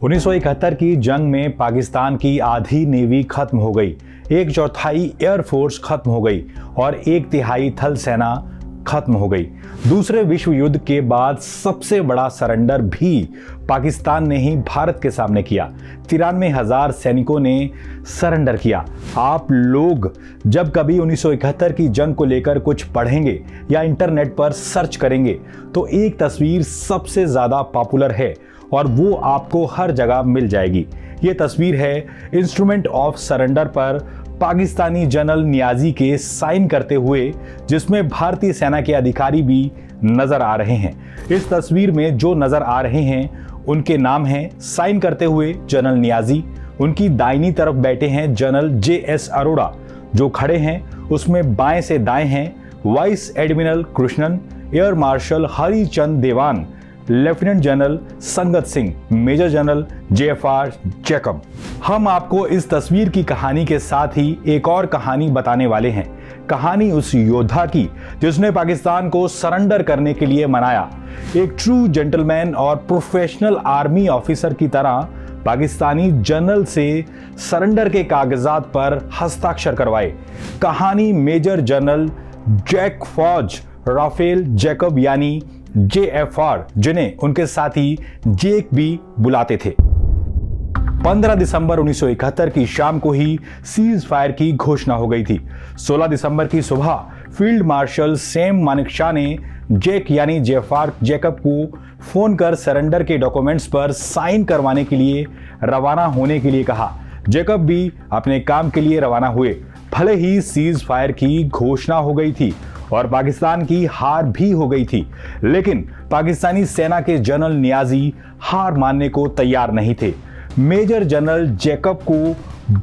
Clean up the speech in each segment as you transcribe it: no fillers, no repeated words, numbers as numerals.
1971 की जंग में पाकिस्तान की आधी नेवी खत्म हो गई, 1/4 एयरफोर्स खत्म हो गई और 1/3 थल सेना खत्म हो गई। दूसरे विश्व युद्ध के बाद सबसे बड़ा सरेंडर भी पाकिस्तान ने ही भारत के सामने किया। 93,000 सैनिकों ने सरेंडर किया। आप लोग जब कभी 1971 की जंग को लेकर कुछ पढ़ेंगे या इंटरनेट पर सर्च करेंगे तो एक तस्वीर सबसे ज्यादा पॉपुलर है और वो आपको हर जगह मिल जाएगी। ये तस्वीर है इंस्ट्रूमेंट ऑफ सरेंडर पर पाकिस्तानी जनरल नियाजी के साइन करते हुए, जिसमें भारतीय सेना के अधिकारी भी नजर आ रहे हैं। इस तस्वीर में जो नजर आ रहे हैं उनके नाम हैं साइन करते हुए जनरल नियाजी। उनकी दाहिनी तरफ बैठे हैं जनरल JS अरोड़ा। जो खड़े हैं उसमें बाएं से दाएं हैं vice admiral Krishnan, air marshal Harichand Dewan, lieutenant general Sangat Singh, major general JFR Jacob. हम आपको इस तस्वीर की कहानी के साथ ही एक और कहानी बताने वाले हैं। कहानी उस योद्धा की जिसने पाकिस्तान को सरेंडर करने के लिए मनाया। एक ट्रू जेंटलमैन और प्रोफेशनल आर्मी ऑफिसर की तरह पाकिस्तानी जनरल से सरेंडर के कागजात पर हस्ताक्षर करवाए। कहानी मेजर जनरल जैक फौज राफेल जैकब यानी JFR, जिन्हें उनके साथी जेक भी बुलाते थे। 15 दिसंबर 1971 की शाम को ही सीज फायर की घोषणा हो गई थी। 16 दिसंबर की सुबह फील्ड मार्शल सैम मानेकशॉ ने जेक यानी JFR जैकब को फोन कर सरेंडर के डॉक्यूमेंट्स पर साइन करवाने के लिए रवाना होने के लिए कहा। जैकब भी अपने काम के लिए रवाना हुए। भले ही सीज फायर की घोषणा हो गई थी और पाकिस्तान की हार भी हो गई थी, लेकिन पाकिस्तानी सेना के जनरल नियाजी हार मानने को तैयार नहीं थे। मेजर जनरल जैकब को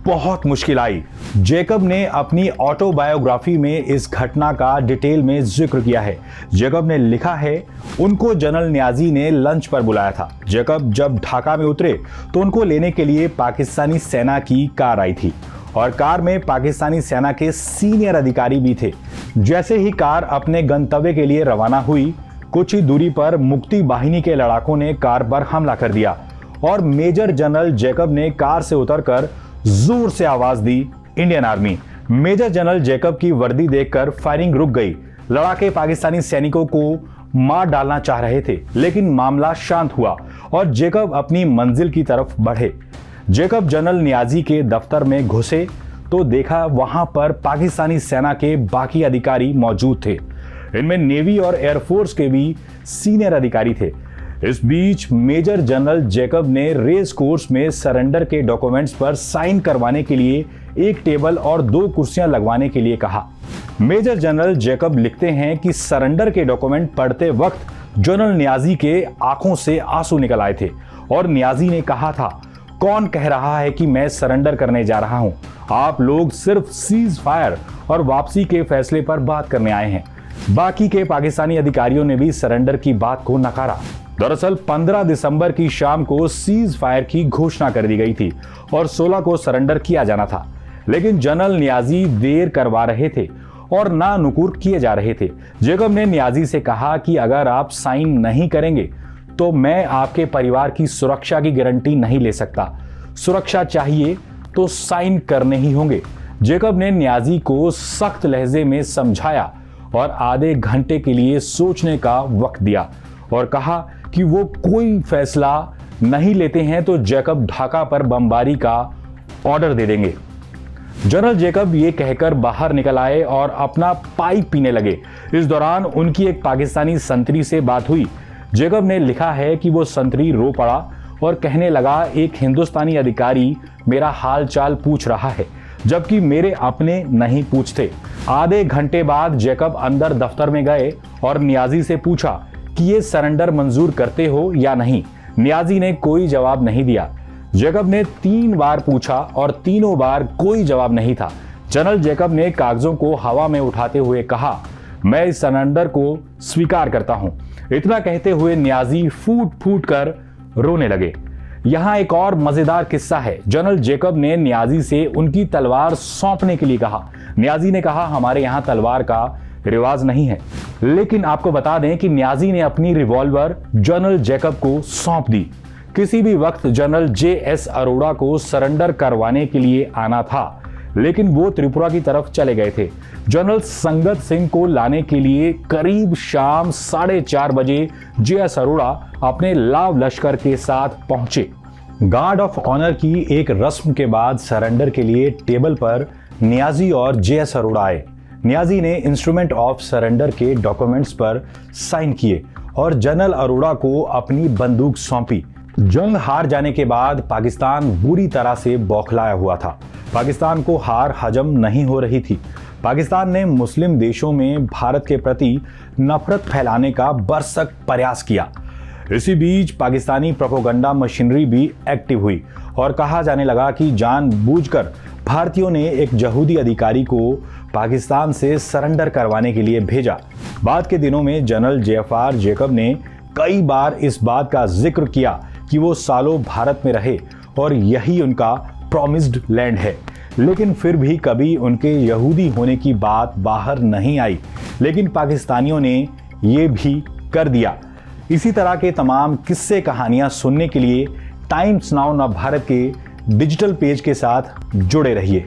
बहुत मुश्किल आई। जैकब ने अपनी ऑटोबायोग्राफी में इस घटना का डिटेल में जिक्र किया है। जैकब ने लिखा है, उनको जनरल नियाजी ने लंच पर बुलाया था। जैकब जब ढाका में उतरे तो उनको लेने के लिए पाकिस्तानी सेना की कार आई थी और कार में पाकिस्तानी सेना के सीनियर अधिकारी भी थे। जैसे ही कार अपने गंतव्य के लिए रवाना हुई, कुछ ही दूरी पर मुक्ति बाहिनी के लड़ाकों ने कार पर हमला कर दिया और मेजर जनरल जैकब ने कार से उतरकर जोर से आवाज दी, Indian army. Major general Jacob की वर्दी देखकर फायरिंग रुक गई। लड़ाके पाकिस्तानी सैनिकों को मार डालना चाह रहे थे, लेकिन मामला शांत हुआ और जैकब अपनी मंजिल की तरफ बढ़े। जैकब जनरल नियाजी के दफ्तर में घुसे तो देखा वहां पर पाकिस्तानी सेना के बाकी अधिकारी मौजूद थे। इनमें नेवी और एयरफोर्स के भी सीनियर अधिकारी थे। इस बीच मेजर जनरल जैकब ने रेस कोर्स में सरेंडर के डॉक्यूमेंट्स पर साइन करवाने के लिए एक टेबल और 2 कुर्सियां लगवाने के लिए कहा। मेजर जनरल जैकब लिखते हैं कि सरेंडर के डॉक्यूमेंट पढ़ते वक्त जनरल नियाजी के आंखों से आंसू निकल आए थे और नियाजी ने कहा था, कौन कह रहा है कि मैं सरेंडर करने जा रहा हूं? आप लोग सिर्फ सीज फायर और वापसी के फैसले पर बात करने आए हैं। बाकी के पाकिस्तानी अधिकारियों ने भी सरेंडर की बात को नकारा। दरअसल 15 दिसंबर की शाम को सीज फायर की घोषणा कर दी गई थी और 16 को सरेंडर किया जाना था, लेकिन जनरल नियाजी देर करवा रहे थे और ना नुकुर किए जा रहे थे। जैकब ने नियाजी से कहा कि अगर आप साइन नहीं करेंगे तो मैं आपके परिवार की सुरक्षा की गारंटी नहीं ले सकता। सुरक्षा चाहिए तो साइन करने ही होंगे। जैकब ने नियाजी को सख्त लहजे में समझाया और आधे घंटे के लिए सोचने का वक्त दिया और कहा कि वो कोई फैसला नहीं लेते हैं तो जैकब ढाका पर बमबारी का ऑर्डर दे देंगे। जनरल जैकब ये कहकर बाहर निकल आए और अपना पाइप पीने लगे। इस दौरान उनकी एक पाकिस्तानी संतरी से बात हुई। जैकब ने लिखा है कि वो संतरी रो पड़ा और कहने लगा, एक हिंदुस्तानी अधिकारी मेरा हाल चाल पूछ रहा है, जबकि मेरे अपने नहीं पूछते। आधे घंटे बाद जैकब अंदर दफ्तर में गए और नियाजी से पूछा कि ये सरेंडर मंजूर करते हो या नहीं। नियाजी ने कोई जवाब नहीं दिया। जैकब ने 3 बार पूछा और तीनों बार कोई जवाब नहीं था। जनरल जैकब ने कागजों को हवा में उठाते हुए कहा, मैं इस सरेंडर को स्वीकार करता हूं। इतना कहते हुए नियाजी फूट फूट कर रोने लगे। यहां एक और मजेदार किस्सा है। जनरल जैकब ने नियाजी से उनकी तलवार सौंपने के लिए कहा। नियाजी ने कहा, हमारे यहां तलवार का रिवाज नहीं है, लेकिन आपको बता दें कि नियाजी ने अपनी रिवॉल्वर जनरल जैकब को सौंप दी। किसी भी वक्त जनरल JS अरोड़ा को सरेंडर करवाने के लिए आना था, लेकिन वो त्रिपुरा की तरफ चले गए थे। जनरल संगत सिंह को लाने के लिए करीब शाम 4:30 बजे JS अरोड़ा अपने लाव लश्कर के साथ पहुंचे। गार्ड ऑफ ऑनर की एक रस्म के बाद सरेंडर के लिए टेबल पर नियाजी और JS अरोड़ा आए। नियाजी ने इंस्ट्रूमेंट ऑफ सरेंडर के डॉक्यूमेंट्स पर साइन किए और जनरल अरोड़ा को अपनी बंदूक सौंपी। जंग हार जाने के बाद पाकिस्तान बुरी तरह से बौखलाया हुआ था। पाकिस्तान को हार हजम नहीं हो रही थी। पाकिस्तान ने मुस्लिम देशों में भारत के प्रति नफरत फैलाने का भरसक प्रयास किया। इसी बीच पाकिस्तानी प्रोपेगेंडा मशीनरी भी एक्टिव हुई और कहा जाने लगा कि जानबूझकर भारतीयों ने एक यहूदी अधिकारी को पाकिस्तान से सरेंडर करवाने के लिए भेजा। बाद के दिनों में जनरल JFR जैकब ने कई बार इस बात का जिक्र किया कि वो सालों भारत में रहे और यही उनका प्रॉमिस्ड लैंड है, लेकिन फिर भी कभी उनके यहूदी होने की बात बाहर नहीं आई। लेकिन पाकिस्तानियों ने ये भी कर दिया। इसी तरह के तमाम किस्से कहानियां सुनने के लिए टाइम्स नाउ नवभारत के डिजिटल पेज के साथ जुड़े रहिए।